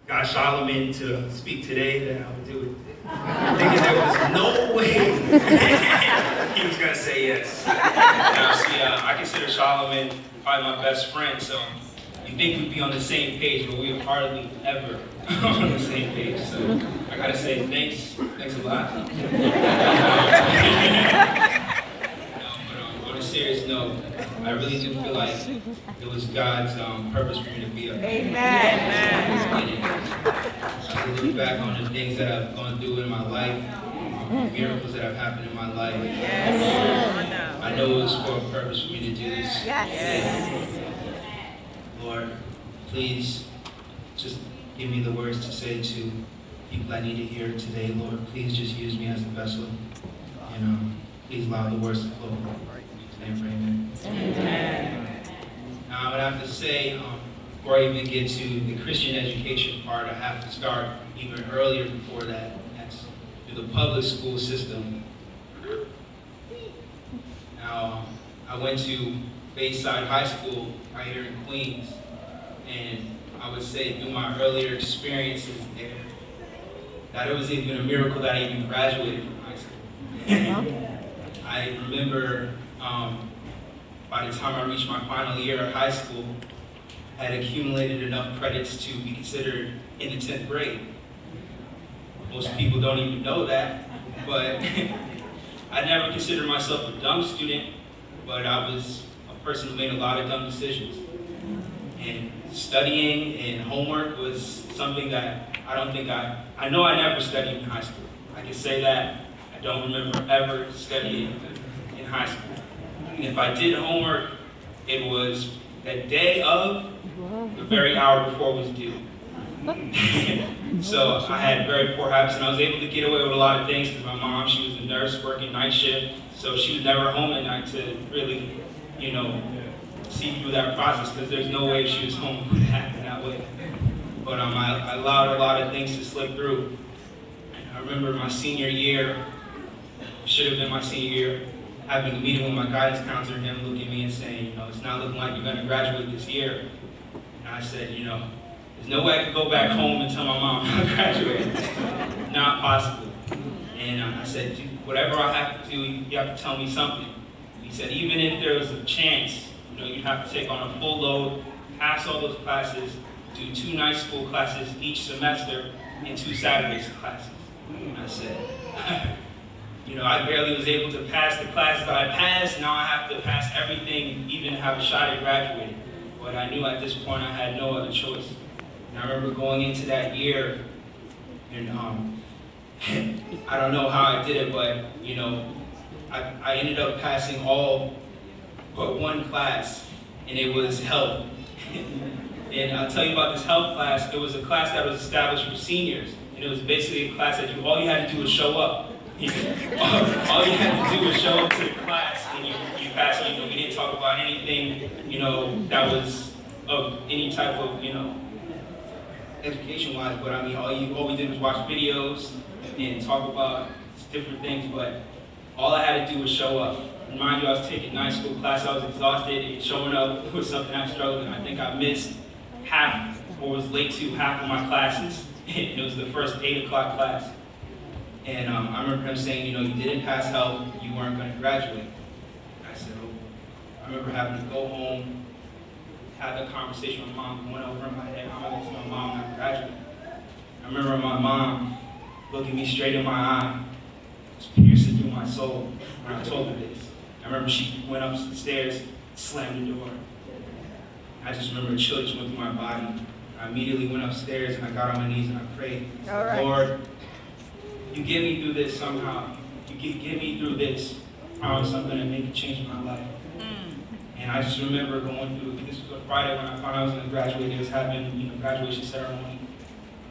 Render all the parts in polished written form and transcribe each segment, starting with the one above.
got Solomon to speak today, that I would do it. Thinking there was no way he was going to say yes. Now, see, I consider Solomon probably my best friend, so you think we'd be on the same page, but we are hardly ever on the same page. So I got to say thanks a lot. On a serious note, I really do feel like it was God's purpose for me to be up here. Amen. I look back on the things that I've gone through in my life, miracles that have happened in my life. Yes. I know it was for a purpose for me to do this. Yes. Lord, please just give me the words to say to people I need to hear today. Lord, please just use me as a vessel. And please allow the words to flow. Amen. Now I would have to say, before I even get to the Christian education part, I have to start even earlier before that. That's through the public school system. Now, I went to Bayside High School right here in Queens, and I would say through my earlier experiences there, that it was even a miracle that I even graduated from high school. I remember by the time I reached my final year of high school, I had accumulated enough credits to be considered in the 10th grade. Most people don't even know that, but I never considered myself a dumb student, but I was a person who made a lot of dumb decisions. And studying and homework was something that I know I never studied in high school. I can say that. I don't remember ever studying in high school. And if I did homework, it was the day of, the very hour before it was due. So I had very poor habits, and I was able to get away with a lot of things because my mom, she was a nurse working night shift, so she was never home at night to really, see through that process, because there's no way she was home it would happen that way. But I allowed a lot of things to slip through. And I remember my senior year, should have been my senior year, having a meeting with my guidance counselor, him looking at me and saying, it's not looking like you're going to graduate this year. And I said, there's no way I could go back home and tell my mom I'm not graduating. It's not possible. And I said, whatever I have to do, you have to tell me something. He said, even if there was a chance, you'd have to take on a full load, pass all those classes, do 2 night school classes each semester, and 2 Saturdays classes. And I said, I barely was able to pass the classes that I passed. Now I have to pass everything, even to have a shot at graduating. But I knew at this point I had no other choice. And I remember going into that year, and I don't know how I did it, but I ended up passing all but 1 class, and it was health. And I'll tell you about this health class. It was a class that was established for seniors, and it was basically a class that all you had to do was show up. all you had to do was show up to the class, and you passed. We didn't talk about anything, that was of any type of, education-wise. But all we did was watch videos and talk about different things. But all I had to do was show up. And mind you, I was taking night school class. I was exhausted, and showing up was something I struggled with. I think I missed half, or was late to half of my classes. And it was the first 8 o'clock class. And I remember him saying, you didn't pass health, you weren't going to graduate. And I said, I remember having to go home, have that conversation with mom, going over in my head, how am I going to tell my mom I'm not graduating? I remember my mom looking me straight in my eye, just piercing through my soul when I told her this. I remember she went upstairs, slammed the door. I just remember a chill just went through my body. I immediately went upstairs and I got on my knees and I prayed, Lord, you get me through this somehow. You get me through this. I promise I'm going to make a change in my life. And I just remember going through, this was a Friday when I found out I was going to graduate. They was having, graduation ceremony.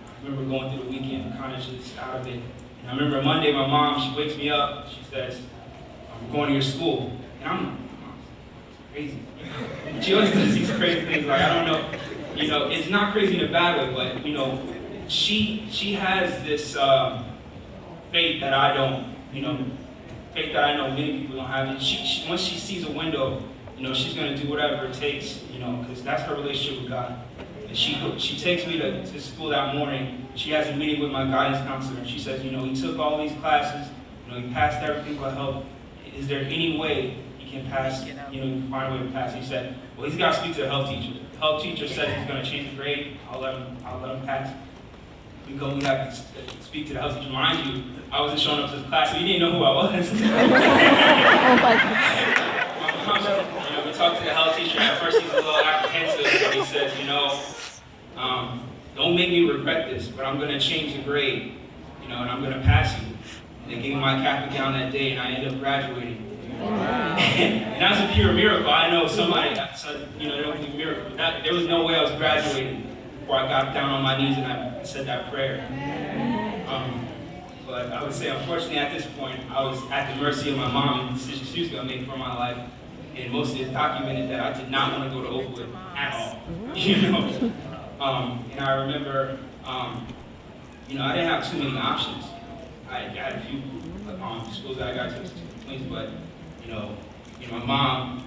I remember going through the weekend, kind of just out of it. And I remember Monday, my mom, she wakes me up. She says, I'm going to your school. And I'm like, Mom, it's crazy. She always does these crazy things. Like, I don't know, it's not crazy in a bad way, but, she has this faith that I don't, faith that I know many people don't have. And she once she sees a window, she's going to do whatever it takes, because that's her relationship with God. And she takes me to school that morning. She has a meeting with my guidance counselor, and she says, you know, he took all these classes, you know, he passed everything but health. Is there any way he can pass, you know, he can find a way to pass? He said, well, he's got to speak to the health teacher. The health teacher says he's going to change the grade. I'll let him pass. We have to speak to the health teacher. Mind you, I wasn't showing up to the class, so he didn't know who I was. We talked to the health teacher. At first, he's a little apprehensive, but he says, you know, don't make me regret this, but I'm going to change the grade, you know, and I'm going to pass you. And they gave me my Kappa gown that day, and I ended up graduating. And that was a pure miracle. I know somebody said, you know, it don't be a miracle. But there was no way I was graduating before I got down on my knees and I said that prayer. But I would say, unfortunately, at this point, I was at the mercy of my mom and the decisions she was going to make for my life. And mostly it's documented that I did not want to go to Oakwood at all. You know? And I remember, you know, I didn't have too many options. I had a few schools that I got to Queens, but you know, my mom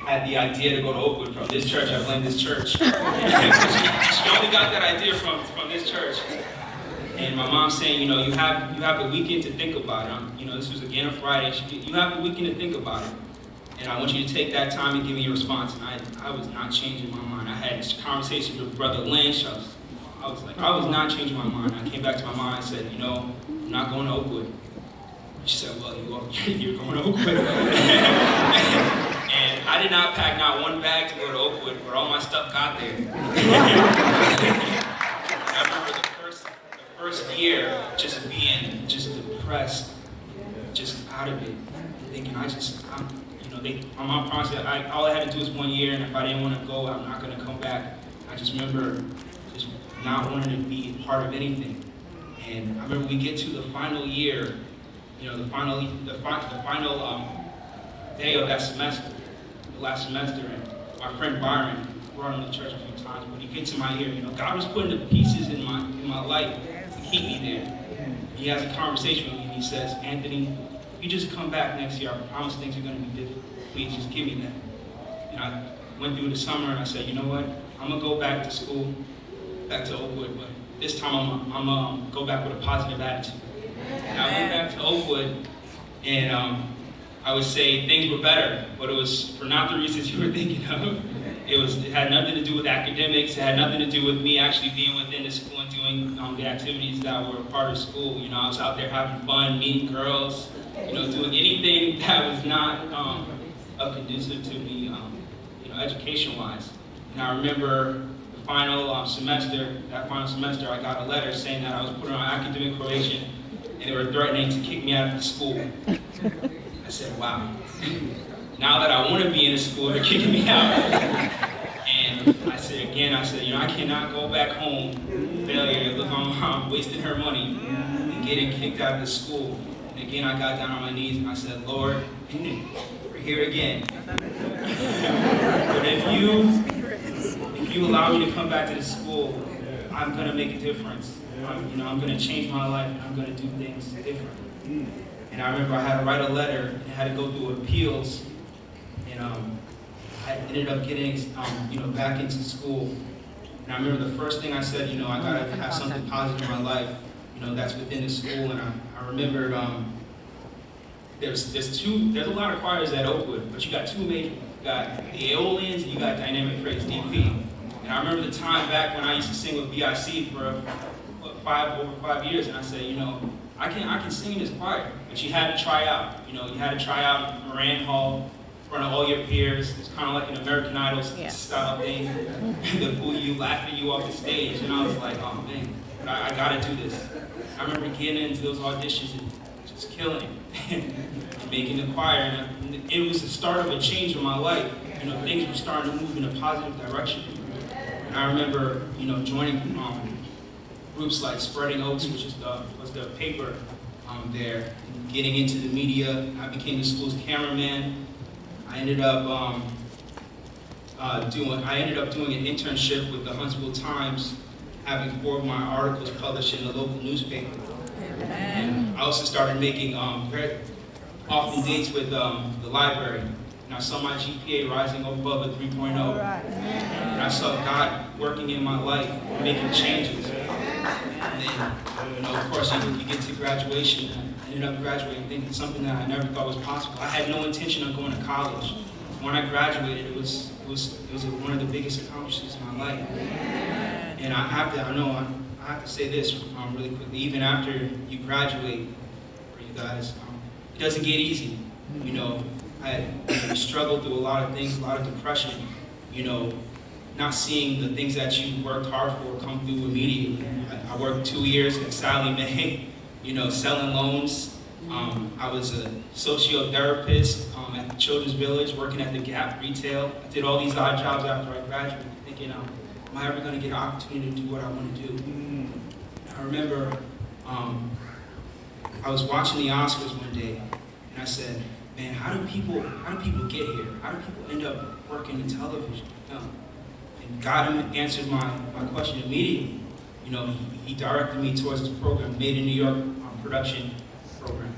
had the idea to go to Oakwood from this church. I blame this church. She only got that idea from this church. And my mom saying, you know, you have the weekend to think about it. You know, this was again a Friday. You have the weekend to think about it. And I want you to take that time and give me a response. And I was not changing my mind. I had this conversation with Brother Lynch. I was not changing my mind. I came back to my mom and said, you know, I'm not going to Oakwood. She said, well, you're going to Oakwood. And I did not pack not one bag to go to Oakwood, but all my stuff got there. I remember the first year just being depressed, just out of it, thinking my mom promised that all I had to do was 1 year, and if I didn't want to go, I'm not going to come back. I just remember just not wanting to be a part of anything. And I remember we get to the final year, you know, the final day of that semester, the last semester, and my friend Byron brought him to church a few times, but he gets in my ear, you know, God was putting the pieces in my life to keep me there. He has a conversation with me, and he says, Anthony, you just come back next year, I promise things are going to be different. Please just give me that. And I went through the summer and I said, you know what? I'm going to go back to school, back to Oakwood, but this time I'm going to go back with a positive attitude. And I went back to Oakwood, and I would say things were better, but it was for not the reasons you were thinking of. It had nothing to do with academics. It had nothing to do with me actually being within the school and doing the activities that were a part of school. You know, I was out there having fun, meeting girls, you know, doing anything that was not conducive to me, you know, education-wise. And I remember the final semester, I got a letter saying that I was put on academic probation and they were threatening to kick me out of the school. I said, wow. Now that I want to be in a school, they're kicking me out. And I said, you know, I cannot go back home, failure, look at my mom wasting her money and getting kicked out of the school. And again, I got down on my knees and I said, Lord, we're here again. But if you allow me to come back to the school, I'm going to make a difference. I'm going to change my life and I'm going to do things differently. And I remember I had to write a letter and I had to go through appeals. And I ended up getting, you know, back into school. And I remember the first thing I said, you know, I got to have something positive in my life, you know, that's within the school. And I remembered there's a lot of choirs at Oakwood, but you got two major. You got the Aeolians and you got Dynamic Praise, DP. And I remember the time back when I used to sing with BIC for over 5 years, and I said, you know, I can sing in this choir, but you had to try out. You know, you had to try out in Moran Hall in front of all your peers. It's kind of like an American Idol style thing. They boo you, laugh at you off the stage, and I was like, oh man, I gotta do this. I remember getting into those auditions and just killing it, and making the choir. And it was the start of a change in my life. You know, things were starting to move in a positive direction. And I remember, you know, joining groups like Spreading Oaks, which was the paper there, getting into the media. I became the school's cameraman. I ended up doing an internship with the Huntsville Times, having 4 of my articles published in the local newspaper. And I also started making very often dates with the library. And and I saw my GPA rising above a 3.0. And I saw God working in my life, making changes. And then, of course, you get to graduation. I ended up graduating thinking something that I never thought was possible. I had no intention of going to college. When I graduated, it was one of the biggest accomplishments of my life. And I have to say this really quickly. Even after you graduate, for you guys, it doesn't get easy. I struggled through a lot of things, a lot of depression. Not seeing the things that you worked hard for come through immediately. I worked 2 years at Sallie Mae, selling loans. I was a sociotherapist at the Children's Village, working at the Gap retail. I did all these odd jobs after I graduated, thinking, am I ever going to get an opportunity to do what I want to do? I remember I was watching the Oscars one day, and I said, man, how do people get here? How do people end up working in television? And God answered my question immediately. He directed me towards this program, Made in New York production program.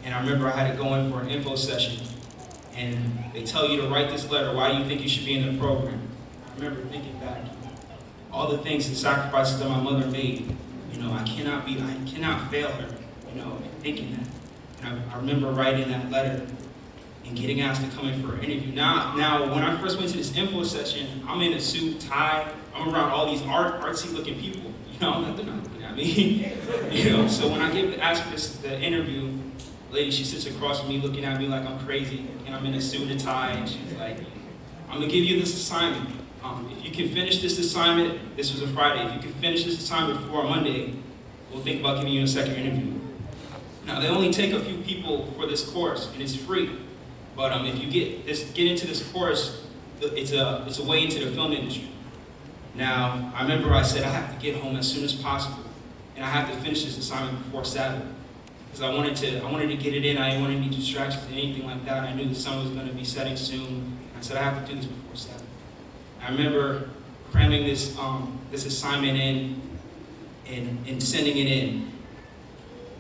And I remember I had to go in for an info session, and they tell you to write this letter. Why do you think you should be in the program? I remember thinking back, all the things, the sacrifices that my mother made. I cannot fail her. And thinking that. And I remember writing that letter and getting asked to come in for an interview. Now, when I first went to this info session, I'm in a suit, tie. I'm around all these artsy-looking people. They're not looking at me. So when I get asked for the interview, the lady, she sits across from me looking at me like I'm crazy, and I'm in a suit and tie, and she's like, I'm gonna give you this assignment. If you can finish this assignment, this was a Friday, if you can finish this assignment before Monday, we'll think about giving you a second interview. Now, they only take a few people for this course, and it's free. But if you get into this course, it's a way into the film industry. Now, I remember I said I have to get home as soon as possible, and I have to finish this assignment before Saturday, because I wanted to get it in. I didn't want any distractions or anything like that. I knew the sun was going to be setting soon. I said I have to do this before Saturday. I remember cramming this assignment in and sending it in.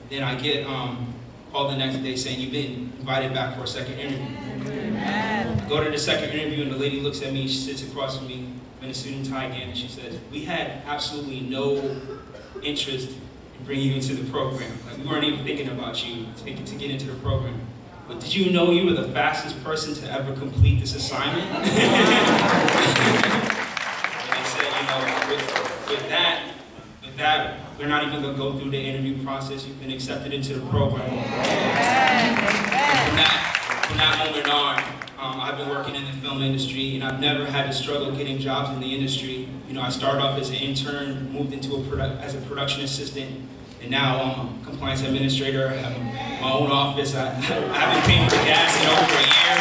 Then I get called the next day saying, you've been invited back for a second interview. I go to the second interview, and the lady looks at me, she sits across from me in a suit and tie again, and she says, we had absolutely no interest in bringing you into the program. We weren't even thinking about you to get into the program. But did you know you were the fastest person to ever complete this assignment? And they said, with that, we're not even going to go through the interview process. You've been accepted into the program. From that moment on, I've been working in the film industry, and I've never had to struggle getting jobs in the industry. I started off as an intern, moved into as a production assistant, and now I'm a compliance administrator. I have my own office. I haven't paid for gas in over a year.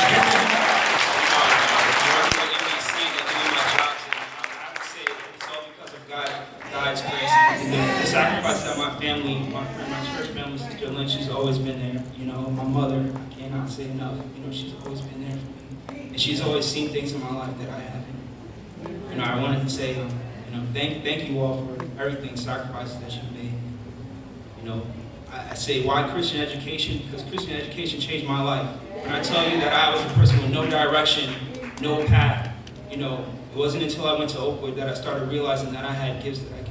I'm working with NBC, they're doing my jobs, and I have to say it's all because of God's grace. The sacrifice that my family, my church family, Sister Lynn, she's always been there. My mother, I cannot say enough. She's always been there for me, and she's always seen things in my life that I haven't. I wanted to say, thank you all for everything, sacrifices that you've made. I say, why Christian education? Because Christian education changed my life. When I tell you that I was a person with no direction, no path, it wasn't until I went to Oakwood that I started realizing that I had gifts that I